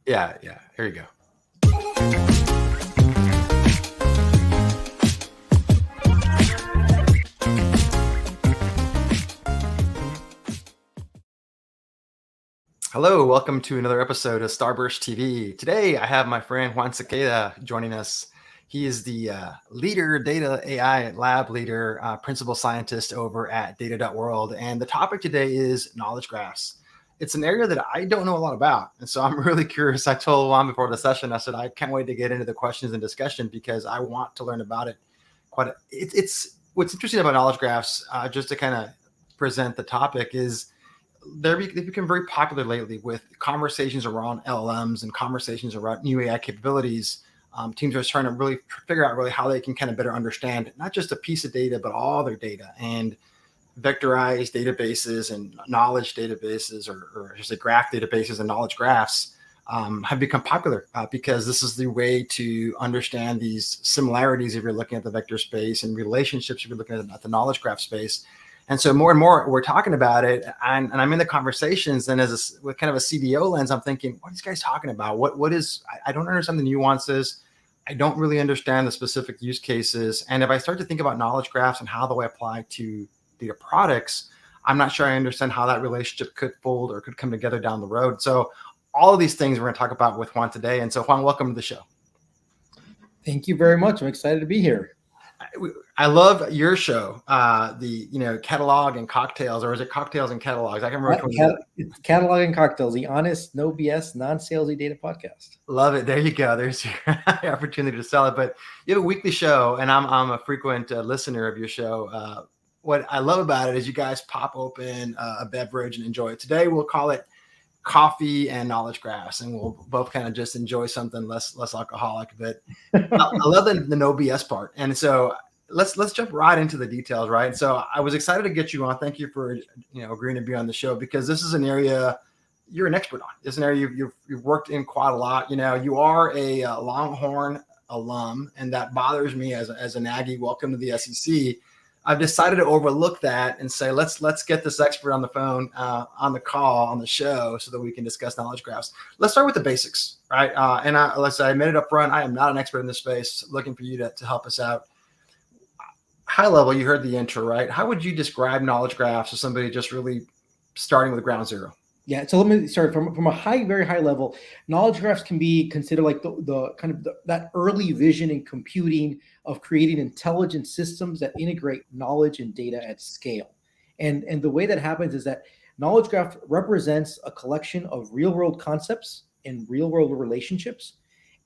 Yeah, here you go. Hello, welcome to another episode of Starburst TV. Today, I have my friend Juan Sequeda joining us. He is the leader, data AI lab leader, principal scientist over at data.world. And the topic today is knowledge graphs. It's an area that I don't know a lot about. And so I'm really curious. I told Juan before the session, I said, I can't wait to get into the questions and discussion because I want to learn about it. It's what's interesting about knowledge graphs, just to kind of present the topic is, they've become very popular lately with conversations around LLMs and conversations around new AI capabilities. Teams are trying to really figure out how they can kind of better understand not just a piece of data, but all their data, and vectorized databases and knowledge databases, or just graph databases and knowledge graphs have become popular because this is the way to understand these similarities if you're looking at the vector space, and relationships if you're looking at the knowledge graph space. And so more and more we're talking about it, and I'm in the conversations, and with kind of a CDO lens, I'm thinking, what are these guys talking about? What is, I don't understand the nuances. I don't really understand the specific use cases. And if I start to think about knowledge graphs and how do I apply to data products, I'm not sure I understand how that relationship could fold or could come together down the road. So all of these things we're going to talk about with Juan today. And so Juan, welcome to the show. Thank you very much. I'm excited to be here. I love your show, the catalog and cocktails, or is it cocktails and catalogs? I can remember. It's catalog and cocktails, the honest, no BS, non-salesy data podcast. Love it. There you go. There's your opportunity to sell it. But you have a weekly show, and I'm a frequent listener of your show. What I love about it is you guys pop open a beverage and enjoy it. Today we'll call it coffee and knowledge graphs, and we'll both kind of just enjoy something less alcoholic. But I love the no BS part. And so let's jump right into the details, right? So I was excited to get you on. Thank you for agreeing to be on the show, because this is an area you're an expert on. It's an area you've worked in quite a lot. You are a Longhorn alum, and that bothers me as an Aggie. Welcome to the SEC. I've decided to overlook that and say, let's get this expert on the phone, on the call, on the show, so that we can discuss knowledge graphs. Let's start with the basics, right? And I admitted up front, I am not an expert in this space. Looking for you to help us out. High level, you heard the intro, right? How would you describe knowledge graphs to somebody just really starting with ground zero? Yeah, so let me start from a very high level. Knowledge graphs can be considered like the kind of that early vision in computing of creating intelligent systems that integrate knowledge and data at scale. And the way that happens is that knowledge graph represents a collection of real world concepts and real world relationships,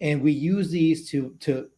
and we use these to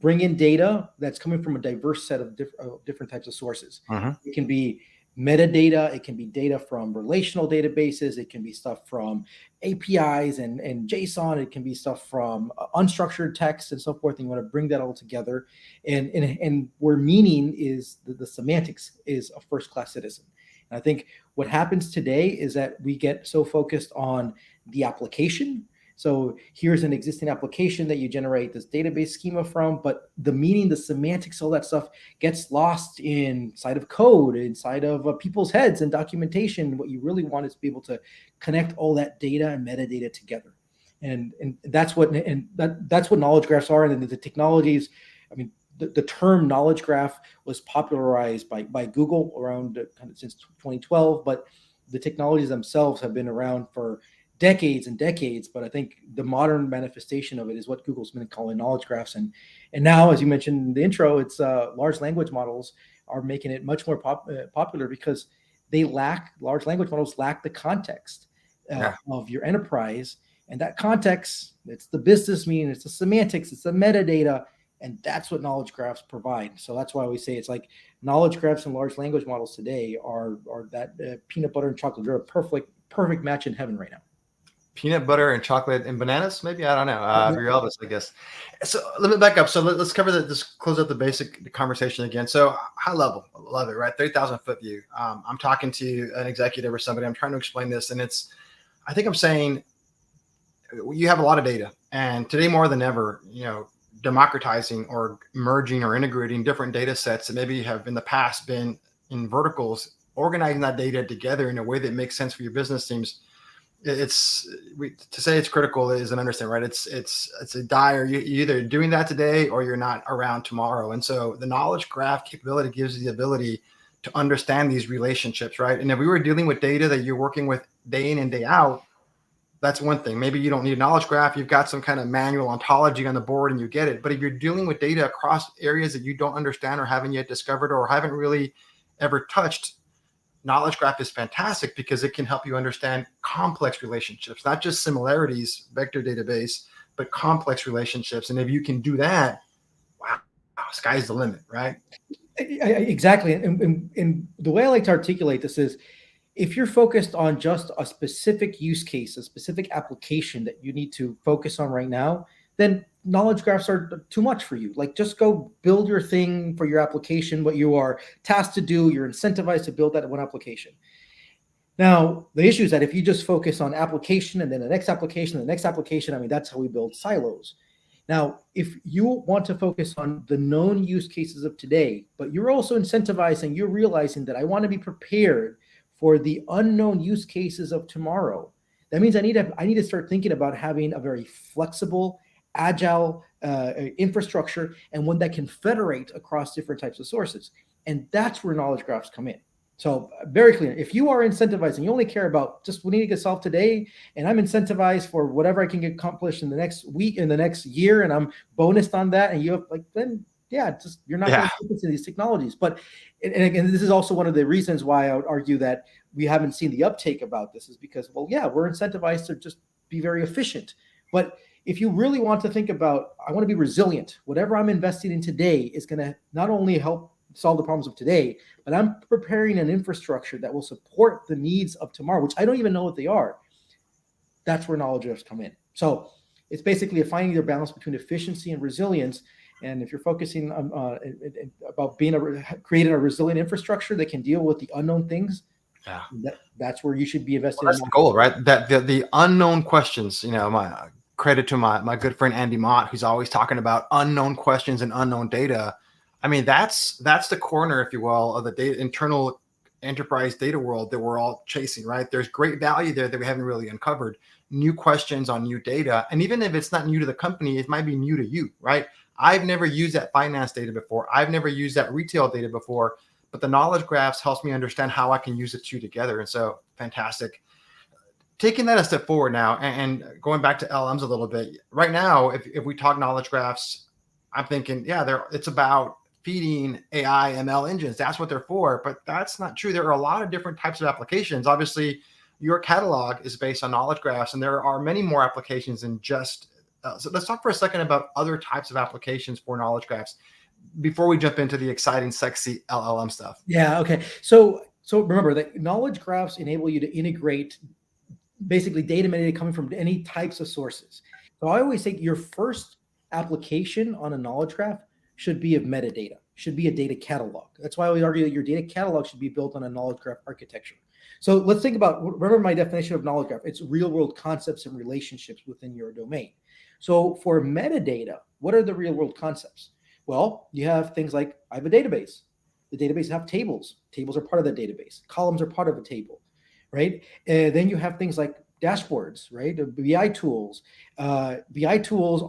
bring in data that's coming from a diverse set of different types of sources. It can be metadata, it can be data from relational databases, it can be stuff from APIs and JSON, it can be stuff from unstructured text and so forth. And you want to bring that all together, and where meaning is the semantics is a first-class citizen. And I think what happens today is that we get so focused on the application. So here's an existing application that you generate this database schema from, but the meaning, the semantics, all that stuff gets lost inside of code, inside of people's heads and documentation. What you really want is to be able to connect all that data and metadata together. And that's what knowledge graphs are. And the technologies, I mean, the term knowledge graph was popularized by Google around kind of since 2012, but the technologies themselves have been around for decades and decades. But I think the modern manifestation of it is what Google's been calling knowledge graphs. And now, as you mentioned in the intro, it's large language models are making it much more popular because large language models lack the context of your enterprise. And that context, it's the business meaning, it's the semantics, it's the metadata, and that's what knowledge graphs provide. So that's why we say it's like knowledge graphs and large language models today are that peanut butter and chocolate. They're a perfect match in heaven right now. Peanut butter and chocolate and bananas, maybe? I don't know. You're Elvis, I guess. So let me back up. So let's cover this, close up the conversation again. So high level, I love it, right? 30,000 foot view. I'm talking to an executive or somebody. I'm trying to explain this, and I think I'm saying you have a lot of data, and today more than ever, democratizing or merging or integrating different data sets that maybe have in the past been in verticals, organizing that data together in a way that makes sense for your business teams. To say it's critical is an understatement, right? It's a dire. You're either doing that today or you're not around tomorrow. And so the knowledge graph capability gives you the ability to understand these relationships, right? And if we were dealing with data that you're working with day in and day out, that's one thing. Maybe you don't need a knowledge graph. You've got some kind of manual ontology on the board and you get it. But if you're dealing with data across areas that you don't understand or haven't yet discovered or haven't really ever touched, knowledge graph is fantastic because it can help you understand complex relationships, not just similarities, vector database, but complex relationships. And if you can do that, wow, sky's the limit, right? Exactly. And the way I like to articulate this is, if you're focused on just a specific use case, a specific application that you need to focus on right now, then knowledge graphs are too much for you. Like, just go build your thing for your application, what you are tasked to do. You're incentivized to build that one application. Now, the issue is that if you just focus on application and then the next application, the next application, I mean, that's how we build silos. Now, if you want to focus on the known use cases of today, but you're also incentivized and you're realizing that I want to be prepared for the unknown use cases of tomorrow, that means I need to start thinking about having a very flexible, agile infrastructure, and one that can federate across different types of sources. And that's where knowledge graphs come in. So very clear. If you are incentivized and you only care about just what need to get solved today, and I'm incentivized for whatever I can get accomplished in the next week, in the next year, and I'm bonused on that, and you have then just you're not going to focus in these technologies. But and again, this is also one of the reasons why I would argue that we haven't seen the uptake about this, is because, well, yeah, we're incentivized to just be very efficient. But if you really want to think about, I want to be resilient, whatever I'm investing in today is going to not only help solve the problems of today, but I'm preparing an infrastructure that will support the needs of tomorrow, which I don't even know what they are. That's where knowledge graphs come in. So it's basically finding their balance between efficiency and resilience. And if you're focusing on about creating a resilient infrastructure that can deal with the unknown things, that's where you should be investing. Well, that's the goal, right? That the unknown questions. My credit to my good friend Andy Mott, who's always talking about unknown questions and unknown data. I mean, that's the corner, if you will, of the data internal enterprise data world that we're all chasing, right? There's great value there that we haven't really uncovered. New questions on new data. And even if it's not new to the company, it might be new to you, right? I've never used that finance data before. I've never used that retail data before, but the knowledge graphs helps me understand how I can use the two together. And so fantastic. Taking that a step forward now and going back to LMs a little bit, right now, if we talk knowledge graphs, I'm thinking, it's about feeding AI ML engines. That's what they're for, but that's not true. There are a lot of different types of applications. Obviously, your catalog is based on knowledge graphs, and there are many more applications than just. So let's talk for a second about other types of applications for knowledge graphs before we jump into the exciting, sexy LLM stuff. Yeah. Okay. So remember that knowledge graphs enable you to integrate basically data metadata coming from any types of sources. So I always say your first application on a knowledge graph should be of metadata, should be a data catalog. That's why I always argue that your data catalog should be built on a knowledge graph architecture. So let's think about, remember my definition of knowledge graph, it's real world concepts and relationships within your domain. So for metadata, what are the real world concepts? Well, you have things like, I have a database. The database have tables. Tables are part of the database. Columns are part of a table, right? Then you have things like dashboards, right? BI tools. BI tools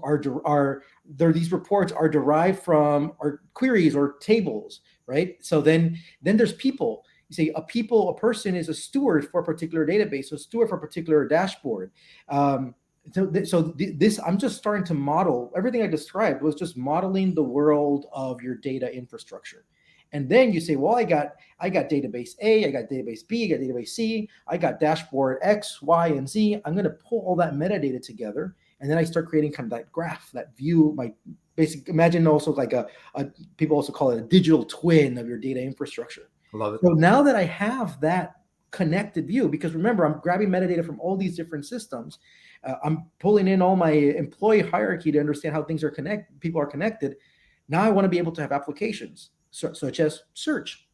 these reports are derived from our queries or tables, right? So then there's people. You say a person is a steward for a particular database, so a steward for a particular dashboard. This I'm just starting to model. Everything I described was just modeling the world of your data infrastructure. And then you say, well, I got database A, I got database B, I got database C, I got dashboard X, Y, and Z. I'm going to pull all that metadata together. And then I start creating kind of that graph, that view, my basic, imagine also like people also call it a digital twin of your data infrastructure. Love it. So now that I have that connected view, because remember, I'm grabbing metadata from all these different systems. I'm pulling in all my employee hierarchy to understand how things are people are connected. Now I want to be able to have applications such as search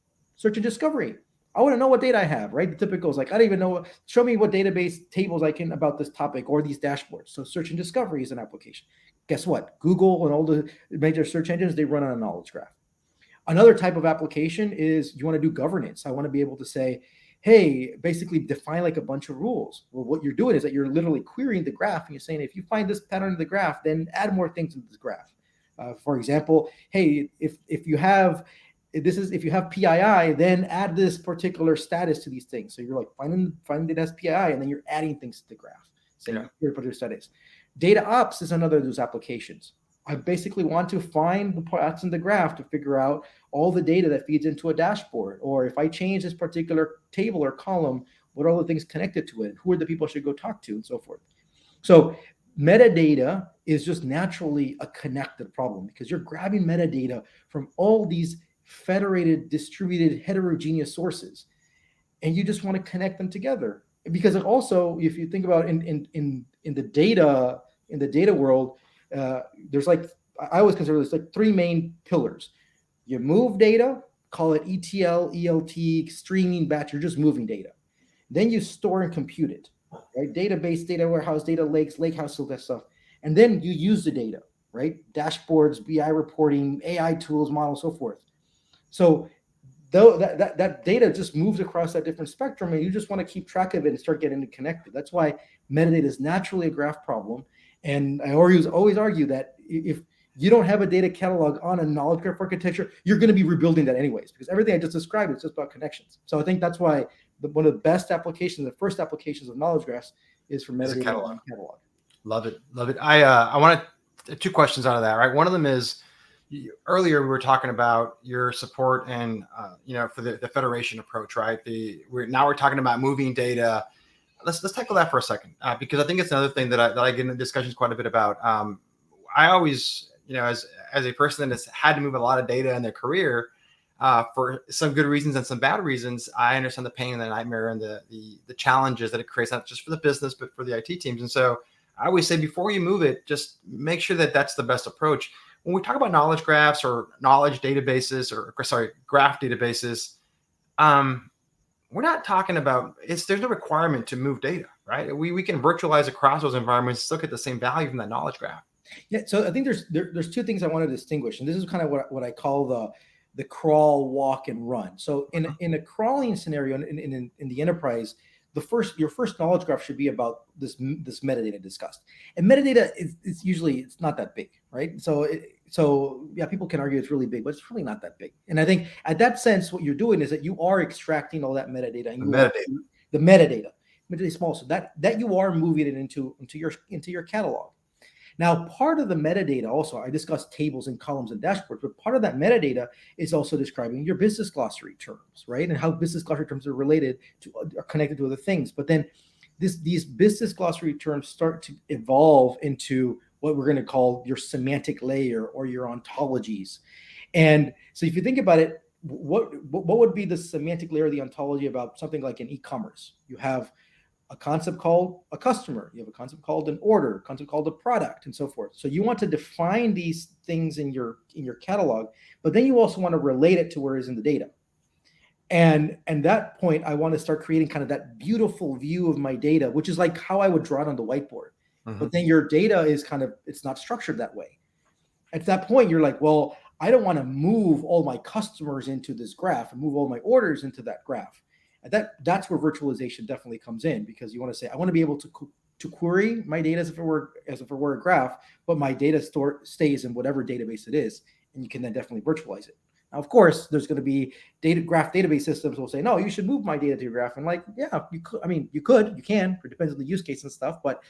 and discovery. I want to know what data I have, right? The typical is like, I don't even know, show me what database tables I can about this topic or these dashboards. So search and discovery is an application. Guess what? Google and all the major search engines, they run on a knowledge graph. Another type of application is you want to do governance. I want to be able to say, hey, basically define like a bunch of rules. Well, what you're doing is that you're literally querying the graph and you're saying, if you find this pattern in the graph, then add more things into this graph. For example, hey, if you have if you have PII, then add this particular status to these things. So you're like finding it as PII, and then you're adding things to the graph, saying here particular status. Data ops is another of those applications. I basically want to find the parts in the graph to figure out all the data that feeds into a dashboard. Or if I change this particular table or column, what are all the things connected to it? Who are the people I should go talk to, and so forth. So metadata is just naturally a connected problem because you're grabbing metadata from all these federated, distributed, heterogeneous sources, and you just want to connect them together. Because also, if you think about in the data world, there's like, I always consider there's like three main pillars. You move data, call it ETL, ELT, streaming, batch. You're just moving data. Then you store and compute it, right? Database, data warehouse, data lakes, lakehouse, all that stuff. And then you use the data, right? Dashboards, BI reporting, AI tools, models, so forth. So though that data just moves across that different spectrum, and you just want to keep track of it and start getting it connected. That's why metadata is naturally a graph problem. And I always argue that if you don't have a data catalog on a knowledge graph architecture, you're going to be rebuilding that anyways, because everything I just described is just about connections. So I think that's why one of the best applications, the first applications of knowledge graphs, is for metadata catalog. Love it. I wanted two questions out of that, right? One of them is, earlier we were talking about your support and for the federation approach, right? Now we're talking about moving data. Let's tackle that for a second, because I think it's another thing that I get into discussions quite a bit about. I always, as a person that has had to move a lot of data in their career, for some good reasons and some bad reasons, I understand the pain and the nightmare and the challenges that it creates, not just for the business, but for the IT teams. And so I always say, before you move it, just make sure that that's the best approach. When we talk about knowledge graphs or knowledge databases, graph databases, we're not talking about, there's no requirement to move data, right? We can virtualize across those environments, still get the same value from that knowledge graph. Yeah, so I think there's two things I want to distinguish, and this is kind of what I call the crawl, walk, and run. So in a crawling scenario in the enterprise, your first knowledge graph should be about this metadata discussed, and metadata is usually, it's not that big, right? So yeah, people can argue it's really big, but it's really not that big. And I think at that sense, what you're doing is that you are extracting all that metadata, and the metadata is small, so that you are moving it into your catalog. Now, part of the metadata also, I discussed tables and columns and dashboards, but part of that metadata is also describing your business glossary terms, right? And how business glossary terms are connected to other things. But then these business glossary terms start to evolve into what we're going to call your semantic layer or your ontologies. And so if you think about it, what would be the semantic layer of the ontology about something like an e-commerce? You have a concept called a customer, you have a concept called an order, a concept called a product, and so forth. So you want to define these things in your catalog, but then you also want to relate it to where it is in the data. And that point, I want to start creating kind of that beautiful view of my data, which is like how I would draw it on the whiteboard. Mm-hmm. But then your data is it's not structured that way. At that point, you're like, well, I don't want to move all my customers into this graph and move all my orders into that graph. And that's where virtualization definitely comes in, because you want to say, I want to be able to query my data as if it were a graph, but my data stays in whatever database it is, and you can then definitely virtualize it. Now, of course, there's going to be graph database systems will say, no, you should move my data to your graph. And like, yeah, you could. I mean, you can. It depends on the use case and stuff. But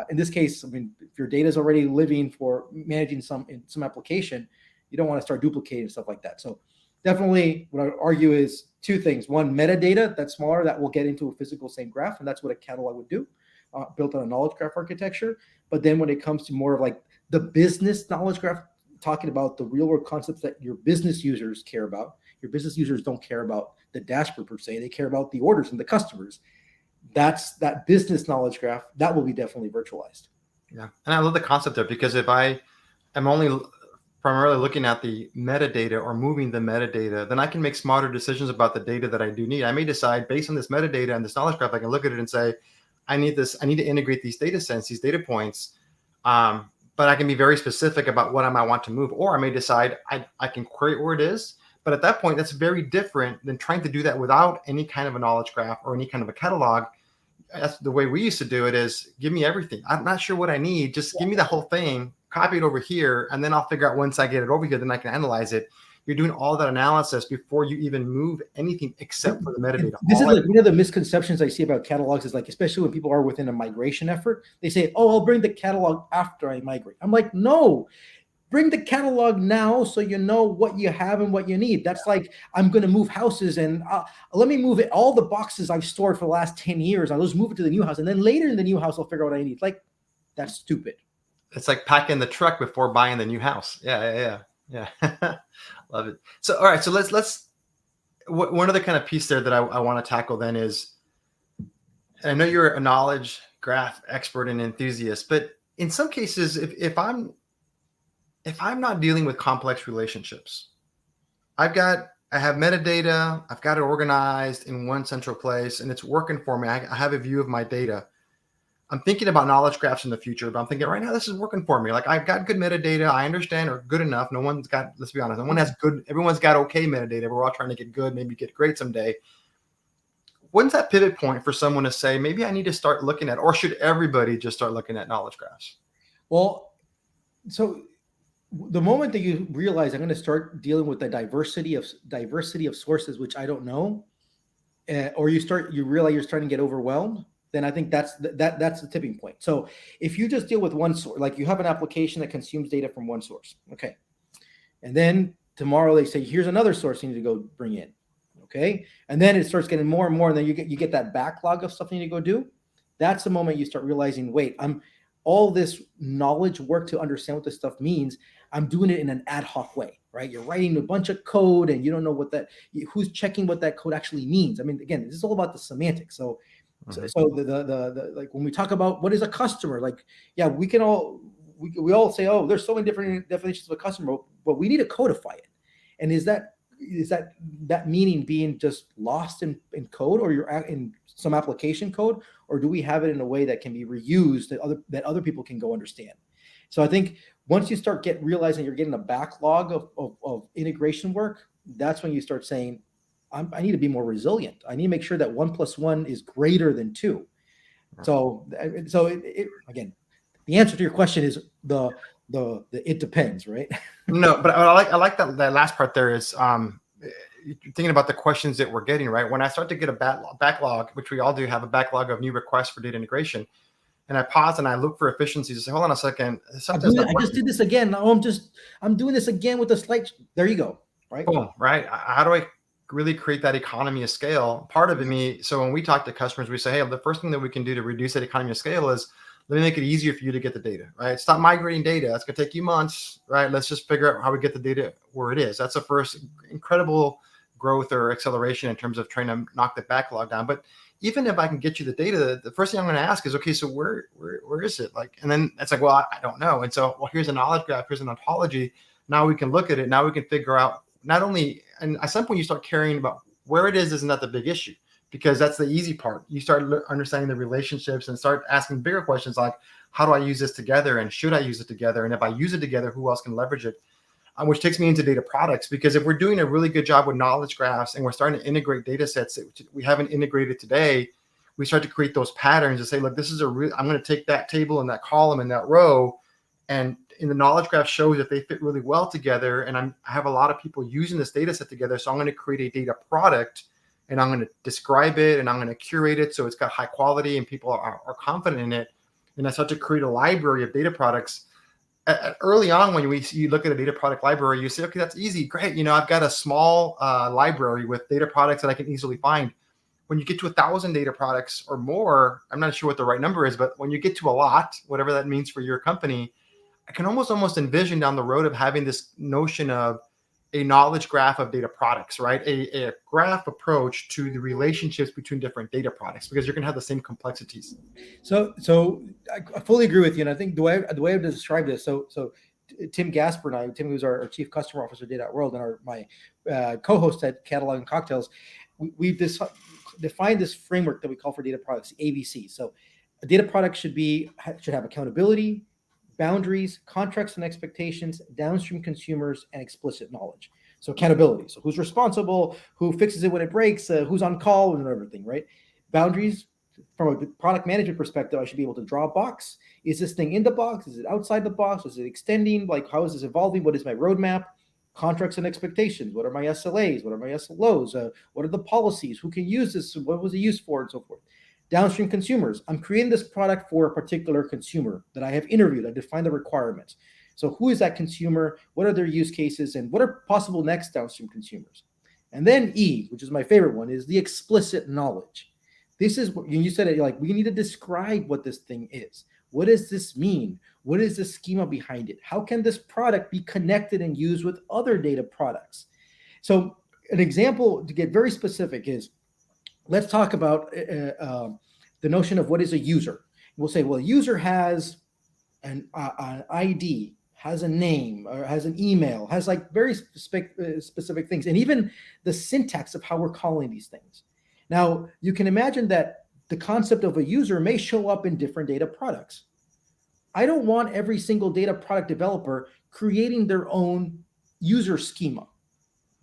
in this case, I mean, if your data is already living for managing some application, you don't want to start duplicating stuff like that. So definitely, what I would argue is two things. One, metadata that's smaller that will get into a physical same graph, and that's what a catalog would do, built on a knowledge graph architecture. But then when it comes to more of like the business knowledge graph, talking about the real world concepts that your business users care about. Your business users don't care about the dashboard per se. They care about the orders and the customers. That's that business knowledge graph that will be definitely virtualized. Yeah. And I love the concept there, because if I am only primarily looking at the metadata or moving the metadata, then I can make smarter decisions about the data that I do need. I may decide, based on this metadata and this knowledge graph, I can look at it and say, I need to integrate these data sets, these data points. But I can be very specific about what I might want to move, or I may decide I can query where it is, But at that point, that's very different than trying to do that without any kind of a knowledge graph or any kind of a catalog. That's the way we used to do it, is give me everything. I'm not sure what I need. Just give me the whole thing, copy it over here, and then I'll figure out once I get it over here, then I can analyze it. You're doing all that analysis before you even move anything except for the metadata. This is like one of the misconceptions I see about catalogs is like, especially when people are within a migration effort, they say, oh, I'll bring the catalog after I migrate. I'm like, no, bring the catalog now so you know what you have and what you need. That's like, I'm going to move houses and let me move it. All the boxes I've stored for the last 10 years, I'll just move it to the new house. And then later in the new house, I'll figure out what I need. Like, that's stupid. It's like packing the truck before buying the new house. Yeah. Love it. So, all right. So let's one other kind of piece there that I want to tackle then is, I know you're a knowledge graph expert and enthusiast, but in some cases, if I'm not dealing with complex relationships, I have metadata, I've got it organized in one central place and it's working for me. I have a view of my data. I'm thinking about knowledge graphs in the future, but I'm thinking right now, this is working for me. Like I've got good metadata. I understand, or good enough. No one's got, let's be honest, no one has good, everyone's got okay metadata. We're all trying to get good, maybe get great someday. When's that pivot point for someone to say, maybe I need to start looking at, or should everybody just start looking at knowledge graphs? Well, so the moment that you realize I'm going to start dealing with the diversity of sources, which I don't know, or you realize you're starting to get overwhelmed, then I think that's the tipping point. So if you just deal with one source, like you have an application that consumes data from one source, okay, and then tomorrow they say, here's another source you need to go bring in, okay, and then it starts getting more and more, and then you get that backlog of stuff you need to go do. That's the moment you start realizing, wait, I'm all this knowledge work to understand what this stuff means, I'm doing it in an ad hoc way, right? You're writing a bunch of code and you don't know who's checking what that code actually means. I mean, again, this is all about the semantics. So the like when we talk about what is a customer, like, yeah, we all say, oh, there's so many different definitions of a customer, but we need to codify it. And is that meaning being just lost in code, or you're in some application code, or do we have it in a way that can be reused that other people can go understand? So I think once you start realizing you're getting a backlog of integration work, that's when you start saying, I need to be more resilient. I need to make sure that 1 + 1 is greater than 2. So again, the answer to your question is the it depends, right? No, but I like that last part there is thinking about the questions that we're getting, right? When I start to get a backlog, which we all do have a backlog of new requests for data integration, and I pause and I look for efficiencies and say, hold on a second. I just did this again. Now I'm doing this again with a slight, there you go. Right. Boom, right. How do I really create that economy of scale? Part of me. So when we talk to customers, we say, hey, the first thing that we can do to reduce that economy of scale is let me make it easier for you to get the data, right? Stop migrating data. It's going to take you months, right? Let's just figure out how we get the data where it is. That's the first incredible growth or acceleration in terms of trying to knock the backlog down. But even if I can get you the data, the first thing I'm going to ask is, okay, so where is it? Like, and then it's like, well, I don't know. And so, well, here's a knowledge graph, here's an ontology. Now we can look at it. Now we can figure out not only, and at some point you start caring about where it is not the big issue, because that's the easy part. You start understanding the relationships and start asking bigger questions like, how do I use this together? And should I use it together? And if I use it together, who else can leverage it? Which takes me into data products, because if we're doing a really good job with knowledge graphs and we're starting to integrate data sets that we haven't integrated today, we start to create those patterns and say, look, this is I'm going to take that table and that column and that row, and in the knowledge graph shows that they fit really well together. And I have a lot of people using this data set together. So I'm going to create a data product and I'm going to describe it and I'm going to curate it so it's got high quality and people are confident in it. And I start to create a library of data products. Early on, when you look at a data product library, you say, okay, that's easy, great. I've got a small library with data products that I can easily find. When you get to 1,000 data products or more, I'm not sure what the right number is, but when you get to a lot, whatever that means for your company, I can almost envision down the road of having this notion of a knowledge graph of data products, right? A graph approach to the relationships between different data products, because you're going to have the same complexities. So I fully agree with you. And I think the way I've described this, so Tim Gasper and I, Tim, who's our chief customer officer at data.world, and my co-host at Catalog and Cocktails, we've defined this framework that we call for data products, ABC. So a data product should have accountability, boundaries, contracts and expectations, downstream consumers, and explicit knowledge. So accountability. So who's responsible, who fixes it when it breaks, who's on call, and everything, right? Boundaries. From a product management perspective, I should be able to draw a box. Is this thing in the box? Is it outside the box? Is it extending? Like, how is this evolving? What is my roadmap? Contracts and expectations. What are my SLAs? What are my SLOs? What are the policies? Who can use this? What was it used for? And so forth. Downstream consumers. I'm creating this product for a particular consumer that I have interviewed. I defined the requirements. So who is that consumer? What are their use cases? And what are possible next downstream consumers? And then E, which is my favorite one, is the explicit knowledge. This is what you said it, you're like, we need to describe what this thing is. What does this mean? What is the schema behind it? How can this product be connected and used with other data products? So an example to get very specific is, let's talk about the notion of what is a user. We'll say, well, a user has an ID, has a name, or has an email, has like very specific things, and even the syntax of how we're calling these things. Now, you can imagine that the concept of a user may show up in different data products. I don't want every single data product developer creating their own user schema.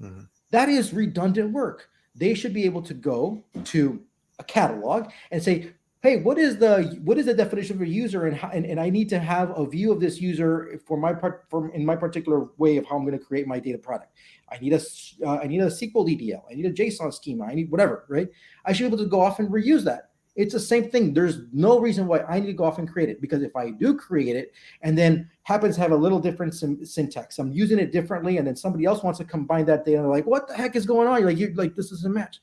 Mm-hmm. That is redundant work. They should be able to go to a catalog and say, hey, what is the definition of a user, and I need to have a view of this user in my particular way of how I'm going to create my data product. I need a SQL DDL. I need a JSON schema. I need whatever, right? I should be able to go off and reuse that. It's the same thing. There's no reason why I need to go off and create it, because if I do create it and then happens to have a little different syntax, I'm using it differently, and then somebody else wants to combine that data, and they're like, what the heck is going on? You're like, this doesn't match.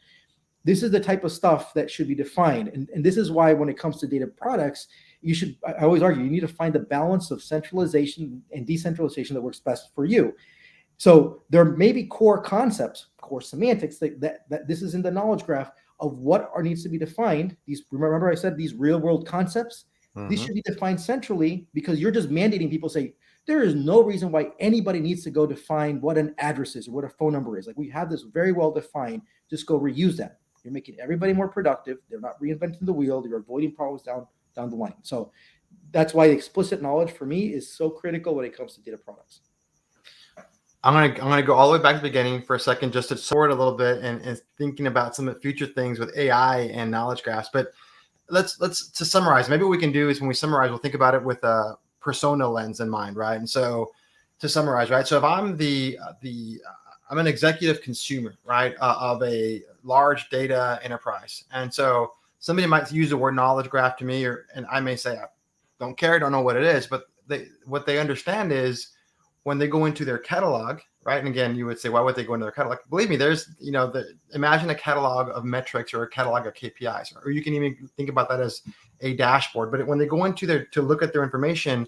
This is the type of stuff that should be defined. And this is why when it comes to data products, I always argue, you need to find the balance of centralization and decentralization that works best for you. So there may be core concepts, core semantics that this is in the knowledge graph of what needs to be defined. Remember I said these real world concepts, these should be defined centrally, because you're just mandating people say, there is no reason why anybody needs to go define what an address is or what a phone number is. Like, we have this very well defined, just go reuse that. You're making everybody more productive. They're not reinventing the wheel. You're avoiding problems down the line. So that's why explicit knowledge for me is so critical when it comes to data products. I'm gonna go all the way back to the beginning for a second, just to forward a little bit and thinking about some of the future things with AI and knowledge graphs. But let's to summarize. Maybe what we can do is, when we summarize, we'll think about it with a persona lens in mind, right? And so to summarize, right? So if I'm I'm an executive consumer, right, of a large data enterprise. And so somebody might use the word knowledge graph to me, and I may say, I don't care, don't know what it is, but what they understand is when they go into their catalog, right? And again, you would say, why would they go into their catalog? Believe me, there's, imagine a catalog of metrics or a catalog of KPIs, or you can even think about that as a dashboard. But when they go into to look at their information,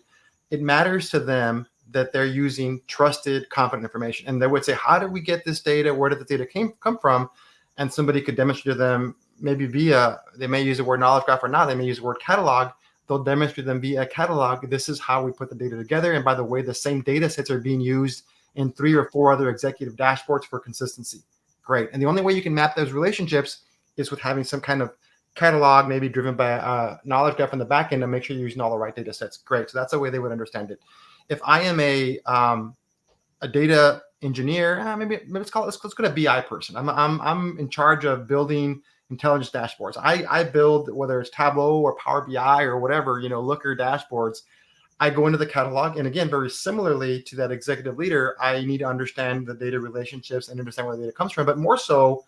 it matters to them that they're using trusted, confident information. And they would say, how did we get this data? Where did the data come from? And somebody could demonstrate to them, maybe they may use the word knowledge graph or not, they may use the word catalog. They'll demonstrate them via a catalog. This is how we put the data together. And by the way, the same data sets are being used in 3 or 4 other executive dashboards for consistency. Great. And the only way you can map those relationships is with having some kind of catalog, maybe driven by a knowledge graph in the back end, to make sure you're using all the right data sets. Great. So that's the way they would understand it. If I am a data engineer, maybe let's go to BI person. I'm in charge of building intelligence dashboards. I build, whether it's Tableau or Power BI or whatever, Looker dashboards. I go into the catalog, and again, very similarly to that executive leader, I need to understand the data relationships and understand where the data comes from, but more so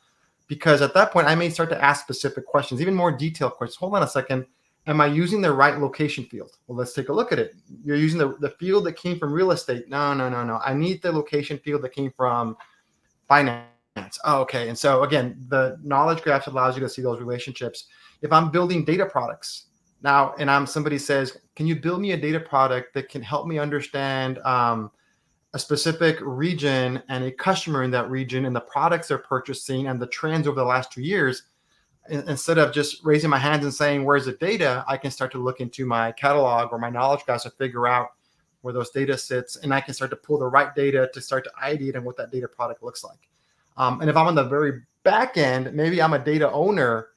because at that point I may start to ask specific questions, even more detailed questions. Hold on a second. Am I using the right location field? Well, let's take a look at it. You're using the field that came from real estate. No. I need the location field that came from finance. Oh, okay. And so again, the knowledge graph allows you to see those relationships. If I'm building data products now, and somebody says, can you build me a data product that can help me understand a specific region and a customer in that region and the products they're purchasing and the trends over the last 2 years? Instead of just raising my hands and saying, where's the data, I can start to look into my catalog or my knowledge graphs to figure out where those data sits, and I can start to pull the right data to start to ideate on what that data product looks like. And if I'm on the very back end, maybe I'm a data owner,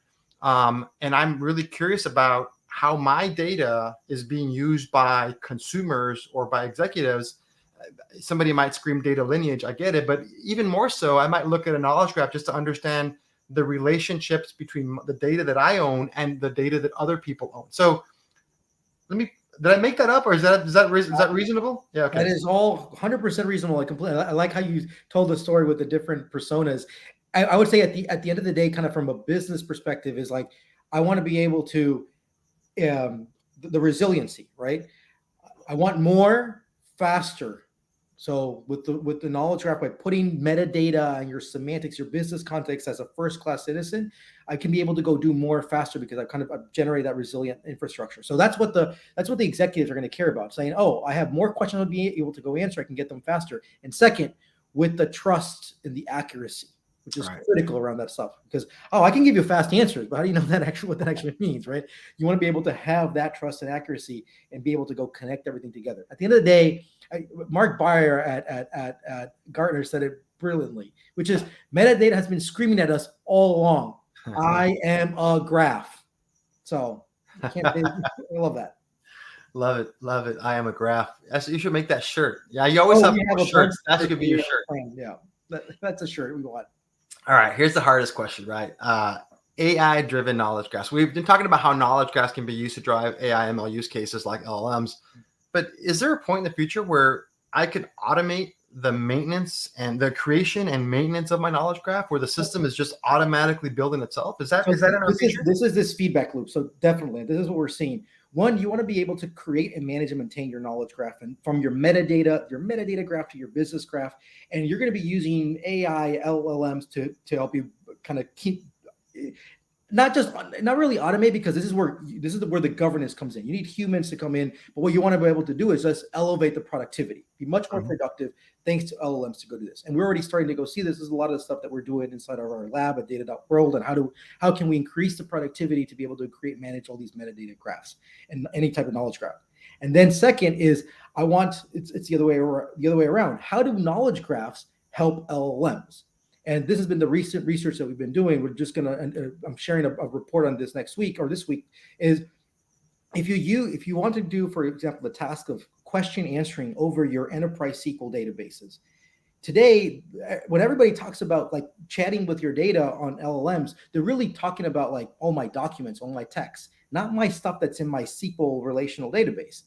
and I'm really curious about how my data is being used by consumers or by executives. somebody might scream data lineage. I get it. But even more so, I might look at a knowledge graph just to understand the relationships between the data that I own and the data that other people own. So did I make that up, or is that reasonable? Yeah. Okay. That is all 100% reasonable. I like how you told the story with the different personas. I would say at the end of the day, kind of from a business perspective, is like I want to be able to the resiliency, right? I want more faster. So with the knowledge graph, by putting metadata and your semantics, your business context as a first class citizen, I can be able to go do more faster because I've generated that resilient infrastructure. So that's what the executives are going to care about, saying, oh, I have more questions I'll be able to go answer. I can get them faster. And second, with the trust and the accuracy, which is critical around that stuff, because I can give you fast answers, but how do you know what that actually means, right? You want to be able to have that trust and accuracy and be able to go connect everything together. At the end of the day, Mark Bayer at Gartner said it brilliantly, which is metadata has been screaming at us all along. I am a graph. So I love that. Love it. I am a graph. You should make that shirt. Yeah, you always have shirts. That should be your shirt. Yeah, that's a shirt we want. All right, here's the hardest question, right? AI-driven knowledge graphs. We've been talking about how knowledge graphs can be used to drive AI ML use cases like LLMs. But is there a point in the future where I could automate the maintenance and the creation and maintenance of my knowledge graph, where the system is just automatically building itself? Is that in our future? This is this feedback loop. So definitely, this is what we're seeing. One, you want to be able to create and manage and maintain your knowledge graph, and from your metadata graph to your business graph, and you're going to be using AI LLMs to help you kind of keep not really automate, because this is where the governance comes in. You need humans to come in, but what you want to be able to do is just elevate the productivity, be much more productive thanks to LLMs to go do this. And we're already starting to go see this. This is a lot of the stuff that we're doing inside of our lab at data.world, and how can we increase the productivity to be able to create and manage all these metadata graphs and any type of knowledge graph. And then second is it's the other way around. How do knowledge graphs help LLMs? And this has been the recent research that we've been doing. We're just I'm sharing a report on this this week, is if you want to do, for example, the task of question answering over your enterprise SQL databases. Today, when everybody talks about like chatting with your data on LLMs, they're really talking about like all my documents, all my text, not my stuff that's in my SQL relational database.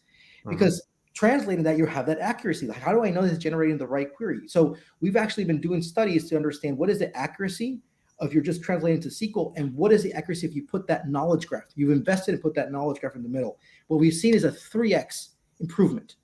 Because translating that, you have that accuracy. Like, how do I know this is generating the right query? So we've actually been doing studies to understand what is the accuracy of you're just translating to SQL, and what is the accuracy if you put that knowledge graph. You've invested and put that knowledge graph in the middle. What we've seen is a 3x improvement.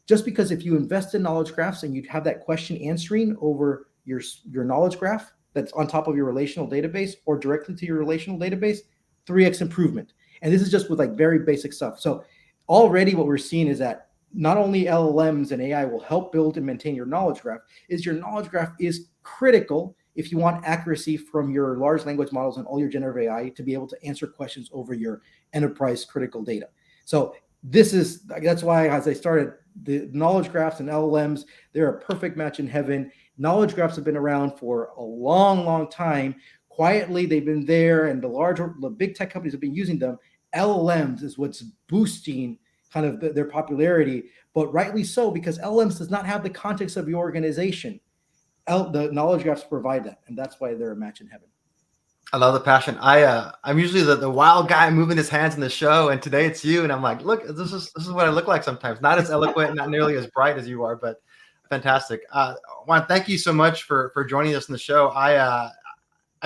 Just because if you invest in knowledge graphs and you'd have that question answering over your knowledge graph that's on top of your relational database or directly to your relational database, 3x improvement. And this is just with like very basic stuff. So already what we're seeing is that not only LLMs and AI will help build and maintain your knowledge graph, your knowledge graph is critical if you want accuracy from your large language models and all your generative AI to be able to answer questions over your enterprise critical data. So that's why, as I started, the knowledge graphs and LLMs, they're a perfect match in heaven. Knowledge graphs have been around for a long, long time. Quietly, they've been there, and the big tech companies have been using them. LLMs is what's boosting kind of their popularity, but rightly so, because LLMs does not have the context of your organization. The knowledge graphs provide that, and that's why they're a match in heaven. I love the passion. I'm usually the wild guy moving his hands in the show, and today it's you, and I'm like, look, this is what I look like sometimes. Not as eloquent, not nearly as bright as you are, but fantastic. Juan, thank you so much for joining us in the show. I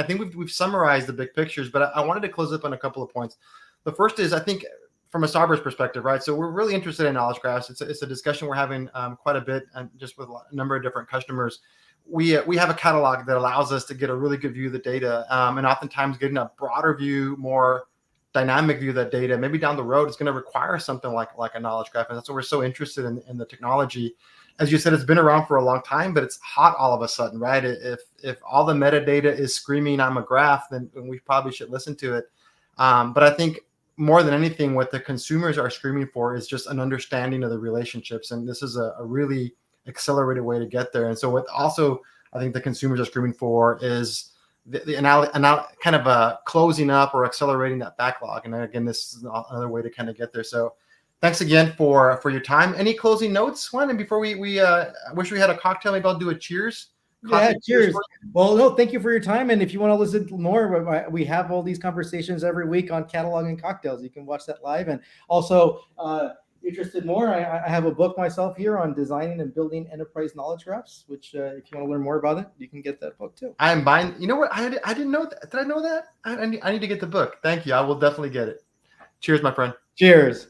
think we've summarized the big pictures, but I wanted to close up on a couple of points. The first is, I think, from a Starburst perspective, right? So we're really interested in knowledge graphs. It's a discussion we're having quite a bit, and just with a number of different customers. We have a catalog that allows us to get a really good view of the data, and oftentimes getting a broader view, more dynamic view of that data. Maybe down the road, it's going to require something like a knowledge graph, and that's why we're so interested in the technology. As you said, it's been around for a long time, but it's hot all of a sudden, right? If all the metadata is screaming I'm a graph, then we probably should listen to it. But I think more than anything, what the consumers are screaming for is just an understanding of the relationships. And this is a really accelerated way to get there. And so what also I think the consumers are screaming for is kind of closing up or accelerating that backlog. And again, this is another way to kind of get there. So Thanks again for your time. Any closing notes, Juan? And before we I wish we had a cocktail. Maybe I'll do a cheers. Yeah, cheers. Well, no, thank you for your time. And if you want to listen more, we have all these conversations every week on cataloging cocktails. You can watch that live. And also, interested more, I have a book myself here on designing and building enterprise knowledge graphs, which if you want to learn more about it, you can get that book too. I am buying. You know what? I didn't know that. Did I know that? I need to get the book. Thank you. I will definitely get it. Cheers, my friend. Cheers.